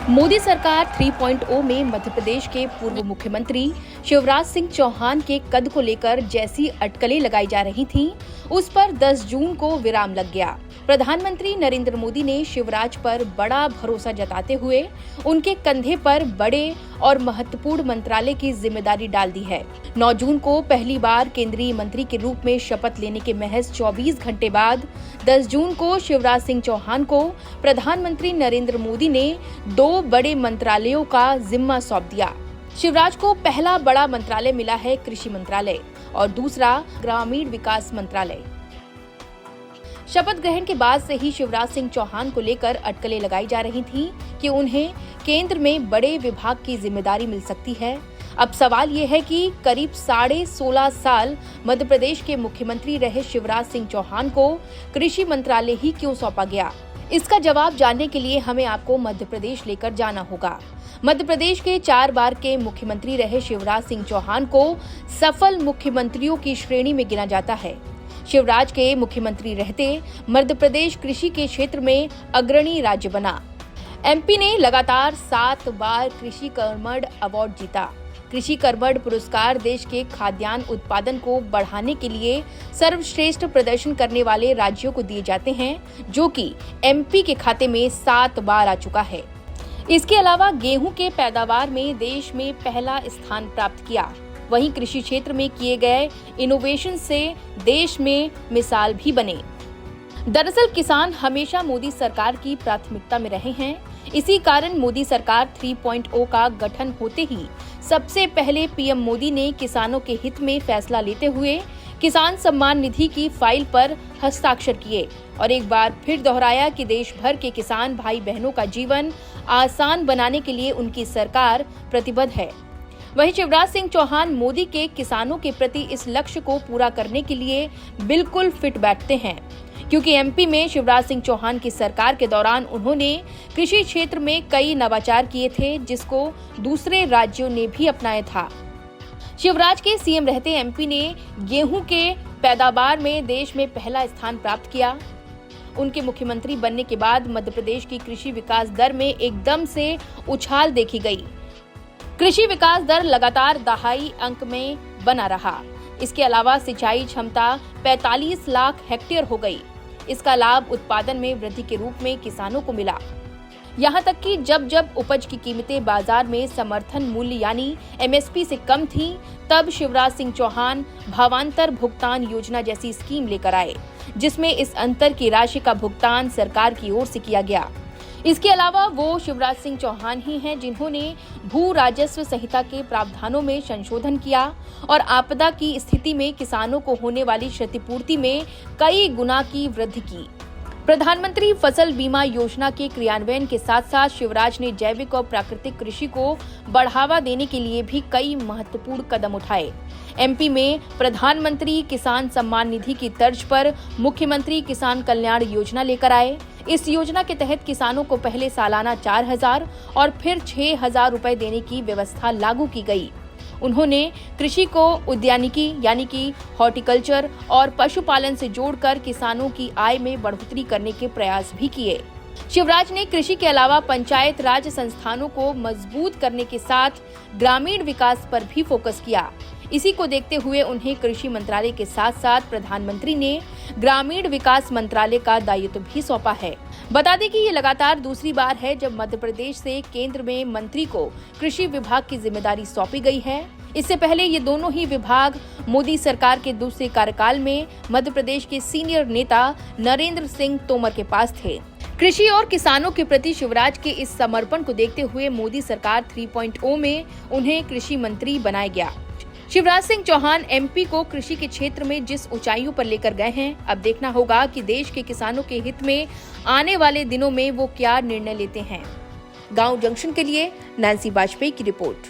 मोदी सरकार 3.0 में मध्य प्रदेश के पूर्व मुख्यमंत्री शिवराज सिंह चौहान के कद को लेकर जैसी अटकलें लगाई जा रही थीं, उस पर 10 जून को विराम लग गया। प्रधानमंत्री नरेंद्र मोदी ने शिवराज पर बड़ा भरोसा जताते हुए उनके कंधे पर बड़े और महत्वपूर्ण मंत्रालय की जिम्मेदारी डाल दी है। 9 जून को पहली बार केंद्रीय मंत्री के रूप में शपथ लेने के महज 24 घंटे बाद 10 जून को शिवराज सिंह चौहान को प्रधानमंत्री नरेंद्र मोदी ने 2 बड़े मंत्रालयों का जिम्मा सौंप दिया। शिवराज को पहला बड़ा मंत्रालय मिला है कृषि मंत्रालय और दूसरा ग्रामीण विकास मंत्रालय। शपथ ग्रहण के बाद से ही शिवराज सिंह चौहान को लेकर अटकलें लगाई जा रही थीं कि उन्हें केंद्र में बड़े विभाग की जिम्मेदारी मिल सकती है। अब सवाल ये है कि करीब 16.5 साल मध्य प्रदेश के मुख्यमंत्री रहे शिवराज सिंह चौहान को कृषि मंत्रालय ही क्यों सौंपा गया? इसका जवाब जानने के लिए हमें आपको मध्य प्रदेश लेकर जाना होगा। मध्य प्रदेश के 4 बार के मुख्यमंत्री रहे शिवराज सिंह चौहान को सफल मुख्यमंत्रियों की श्रेणी में गिना जाता है। शिवराज के मुख्यमंत्री रहते मध्य प्रदेश कृषि के क्षेत्र में अग्रणी राज्य बना। एमपी ने लगातार 7 बार कृषि कर्मण अवार्ड जीता। कृषि कर्मण पुरस्कार देश के खाद्यान्न उत्पादन को बढ़ाने के लिए सर्वश्रेष्ठ प्रदर्शन करने वाले राज्यों को दिए जाते हैं, जो कि एमपी के खाते में 7 बार आ चुका है। इसके अलावा गेहूं के पैदावार में देश में पहला स्थान प्राप्त किया। वहीं कृषि क्षेत्र में किए गए इनोवेशन से देश में मिसाल भी बने। दरअसल किसान हमेशा मोदी सरकार की प्राथमिकता में रहे हैं। इसी कारण मोदी सरकार 3.0 का गठन होते ही सबसे पहले पीएम मोदी ने किसानों के हित में फैसला लेते हुए किसान सम्मान निधि की फाइल पर हस्ताक्षर किए और एक बार फिर दोहराया कि देश भर के किसान भाई बहनों का जीवन आसान बनाने के लिए उनकी सरकार प्रतिबद्ध है। वहीं शिवराज सिंह चौहान मोदी के किसानों के प्रति इस लक्ष्य को पूरा करने के लिए बिल्कुल फिट बैठते हैं, क्योंकि एमपी में शिवराज सिंह चौहान की सरकार के दौरान उन्होंने कृषि क्षेत्र में कई नवाचार किए थे, जिसको दूसरे राज्यों ने भी अपनाया था। शिवराज के सीएम रहते एमपी ने गेहूं के पैदावार में देश में पहला स्थान प्राप्त किया। उनके मुख्यमंत्री बनने के बाद मध्य प्रदेश की कृषि विकास दर में एकदम से उछाल देखी गई। कृषि विकास दर लगातार दहाई अंक में बना रहा। इसके अलावा सिंचाई क्षमता 45 लाख हेक्टेयर हो गई। इसका लाभ उत्पादन में वृद्धि के रूप में किसानों को मिला। यहाँ तक कि जब जब उपज की कीमतें बाजार में समर्थन मूल्य यानी एमएसपी से कम थीं, तब शिवराज सिंह चौहान भावांतर भुगतान योजना जैसी स्कीम लेकर आए, जिसमें इस अंतर की राशि का भुगतान सरकार की ओर से किया गया। इसके अलावा वो शिवराज सिंह चौहान ही हैं जिन्होंने भू राजस्व संहिता के प्रावधानों में संशोधन किया और आपदा की स्थिति में किसानों को होने वाली क्षतिपूर्ति में कई गुना की वृद्धि की। प्रधानमंत्री फसल बीमा योजना के क्रियान्वयन के साथ साथ शिवराज ने जैविक और प्राकृतिक कृषि को बढ़ावा देने के लिए भी कई महत्वपूर्ण कदम उठाए। एमपी में प्रधानमंत्री किसान सम्मान निधि की तर्ज पर मुख्यमंत्री किसान कल्याण योजना लेकर आए। इस योजना के तहत किसानों को पहले सालाना 4,000 और फिर 6,000 रुपए देने की व्यवस्था लागू की गई। उन्होंने कृषि को उद्यानिकी यानी कि हॉर्टिकल्चर और पशुपालन से जोड़कर किसानों की आय में बढ़ोतरी करने के प्रयास भी किए। शिवराज ने कृषि के अलावा पंचायत राज संस्थानों को मजबूत करने के साथ ग्रामीण विकास पर भी फोकस किया। इसी को देखते हुए उन्हें कृषि मंत्रालय के साथ साथ प्रधानमंत्री ने ग्रामीण विकास मंत्रालय का दायित्व भी सौंपा है। बता दें कि ये लगातार दूसरी बार है जब मध्य प्रदेश से केंद्र में मंत्री को कृषि विभाग की जिम्मेदारी सौंपी गई है। इससे पहले ये दोनों ही विभाग मोदी सरकार के दूसरे कार्यकाल में मध्य प्रदेश के सीनियर नेता नरेंद्र सिंह तोमर के पास थे। कृषि और किसानों के प्रति शिवराज के इस समर्पण को देखते हुए मोदी सरकार 3.0 में उन्हें कृषि मंत्री बनाया गया। शिवराज सिंह चौहान एमपी को कृषि के क्षेत्र में जिस ऊंचाइयों पर लेकर गए हैं, अब देखना होगा कि देश के किसानों के हित में आने वाले दिनों में वो क्या निर्णय लेते हैं। गांव जंक्शन के लिए नैन्सी वाजपेयी की रिपोर्ट।